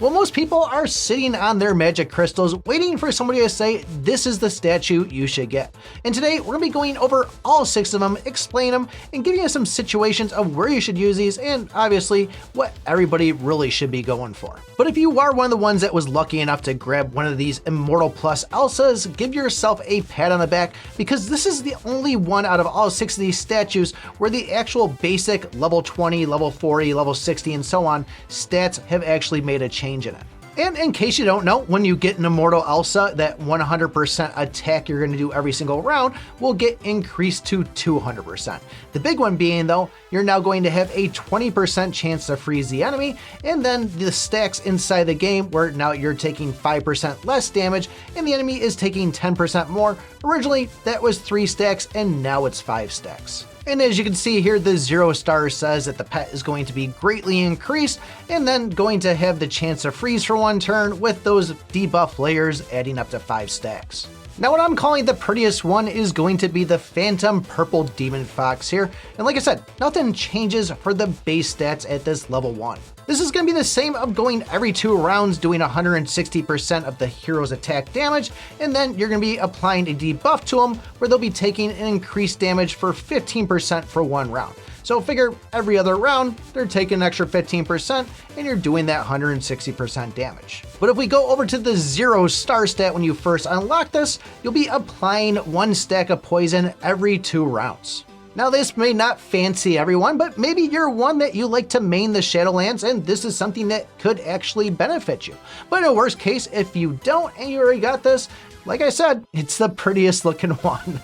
Well, most people are sitting on their magic crystals waiting for somebody to say, this is the statue you should get. And today we're going to be going over all 6 of them, explain them, and giving you some situations of where you should use these and obviously what everybody really should be going for. But if you are one of the ones that was lucky enough to grab one of these Immortal Plus Elsas, give yourself a pat on the back because this is the only one out of all 6 of these statues where the actual basic level 20, level 40, level 60, and so on stats have actually made a change in it. And in case you don't know, when you get an Immortal Elsa, that 100% attack you're going to do every single round will get increased to 200%. The big one being though, you're now going to have a 20% chance to freeze the enemy, and then the stacks inside the game where now you're taking 5% less damage and the enemy is taking 10% more. Originally, that was 3 stacks and now it's 5 stacks. And as you can see here, the 0 star says that the pet is going to be greatly increased and then going to have the chance to freeze for 1 turn with those debuff layers adding up to 5 stacks. Now what I'm calling the prettiest one is going to be the Phantom Purple Demon Fox here. And like I said, nothing changes for the base stats at this level 1. This is going to be the same of going every 2 rounds doing 160% of the hero's attack damage, and then you're going to be applying a debuff to them where they'll be taking an increased damage for 15% for 1 round. So figure every other round, they're taking an extra 15% and you're doing that 160% damage. But if we go over to the 0 star stat when you first unlock this, you'll be applying 1 stack of poison every 2 rounds. Now this may not fancy everyone, but maybe you're one that you like to main the Shadowlands and this is something that could actually benefit you. But in a worst case, if you don't and you already got this, like I said, it's the prettiest looking one.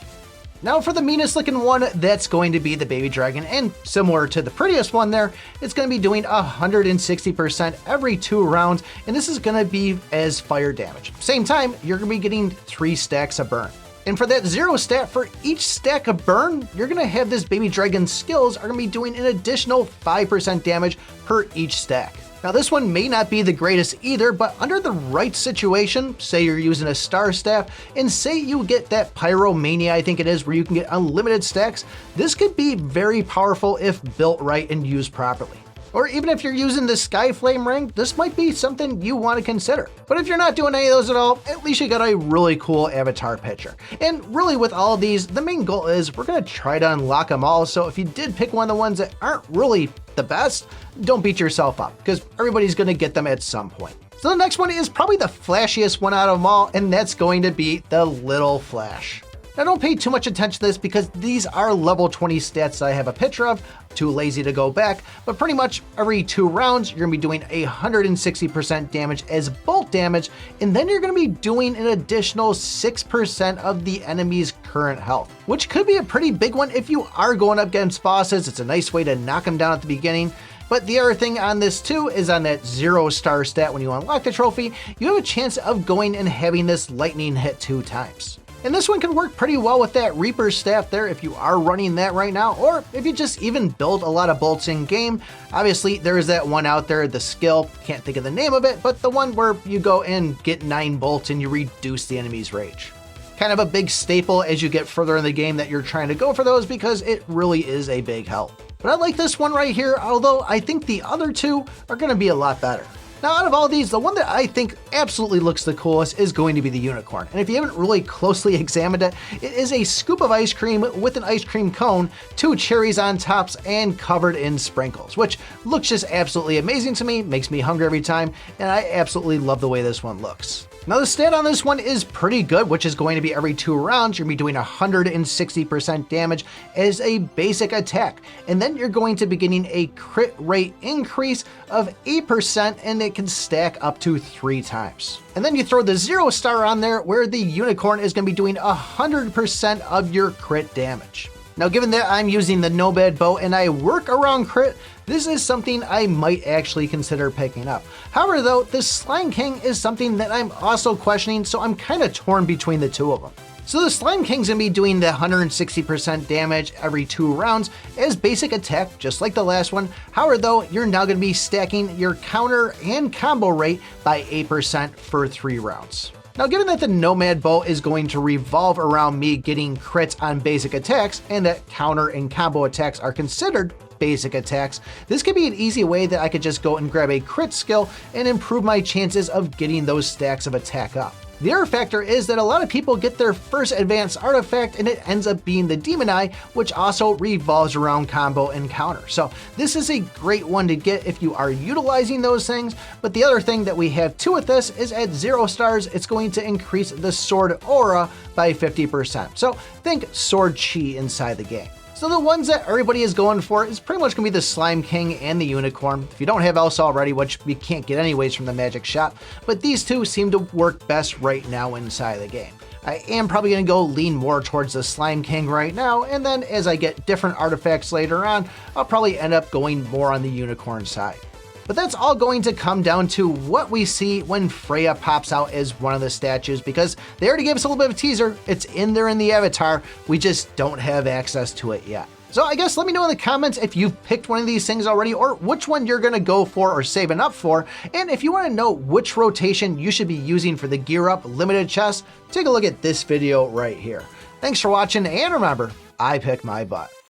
Now for the meanest looking one, that's going to be the baby dragon, and similar to the prettiest one there, it's going to be doing 160% every 2 rounds, and this is going to be as fire damage. Same time, you're going to be getting 3 stacks of burn. And for that 0 stat, for each stack of burn, you're going to have this baby dragon skills are going to be doing an additional 5% damage per each stack. Now this one may not be the greatest either, but under the right situation, say you're using a star staff, and say you get that Pyromania, I think it is, where you can get unlimited stacks, this could be very powerful if built right and used properly. Or even if you're using the Sky Flame ring, this might be something you want to consider. But if you're not doing any of those at all, at least you got a really cool avatar picture. And really with all of these, the main goal is we're going to try to unlock them all. So if you did pick one of the ones that aren't really the best, don't beat yourself up because everybody's going to get them at some point. So the next one is probably the flashiest one out of them all, and that's going to be the Little Flash. Now don't pay too much attention to this because these are level 20 stats that I have a picture of, too lazy to go back, but pretty much every 2 rounds, you're gonna be doing 160% damage as bolt damage, and then you're gonna be doing an additional 6% of the enemy's current health, which could be a pretty big one if you are going up against bosses. It's a nice way to knock them down at the beginning. But the other thing on this too is on that 0 star stat when you unlock the trophy, you have a chance of going and having this lightning hit 2 times. And this one can work pretty well with that Reaper staff there if you are running that right now, or if you just even build a lot of bolts in game. Obviously, there is that one out there, the skill, can't think of the name of it, but the one where you go and get 9 bolts and you reduce the enemy's rage. Kind of a big staple as you get further in the game that you're trying to go for those because it really is a big help. But I like this one right here, although I think the other 2 are going to be a lot better. Now out of all these, the one that I think absolutely looks the coolest is going to be the unicorn. And if you haven't really closely examined it, it is a scoop of ice cream with an ice cream cone, 2 cherries on tops, and covered in sprinkles, which looks just absolutely amazing to me, makes me hungry every time, and I absolutely love the way this one looks. Now the stat on this one is pretty good, which is going to be every 2 rounds, you're going to be doing 160% damage as a basic attack. And then you're going to be getting a crit rate increase of 8%, and it can stack up to 3 times. And then you throw the 0 star on there where the unicorn is going to be doing 100% of your crit damage. Now given that I'm using the Nomad bow and I work around crit, this is something I might actually consider picking up. However though, the Slime King is something that I'm also questioning, so I'm kind of torn between the 2 of them. So the Slime King's gonna be doing the 160% damage every 2 rounds as basic attack, just like the last one. However though, you're now gonna be stacking your counter and combo rate by 8% for 3 rounds. Now given that the Nomad bow is going to revolve around me getting crits on basic attacks and that counter and combo attacks are considered, basic attacks, this could be an easy way that I could just go and grab a crit skill and improve my chances of getting those stacks of attack up. The other factor is that a lot of people get their first advanced artifact and it ends up being the Demon Eye, which also revolves around combo and counter. So this is a great one to get if you are utilizing those things. But the other thing that we have too with this is at 0 stars, it's going to increase the sword aura by 50%. So think sword chi inside the game. So the ones that everybody is going for is pretty much going to be the Slime King and the Unicorn. If you don't have Elsa already, which we can't get anyways from the Magic Shop, but these two seem to work best right now inside the game. I am probably going to go lean more towards the Slime King right now, and then as I get different artifacts later on, I'll probably end up going more on the Unicorn side. But that's all going to come down to what we see when Freya pops out as one of the statues, because they already gave us a little bit of a teaser. It's in there in the avatar. We just don't have access to it yet. So I guess let me know in the comments if you've picked one of these things already or which one you're gonna go for or saving up for. And if you wanna know which rotation you should be using for the Gear Up limited chest, take a look at this video right here. Thanks for watching, and remember, I pick my butt.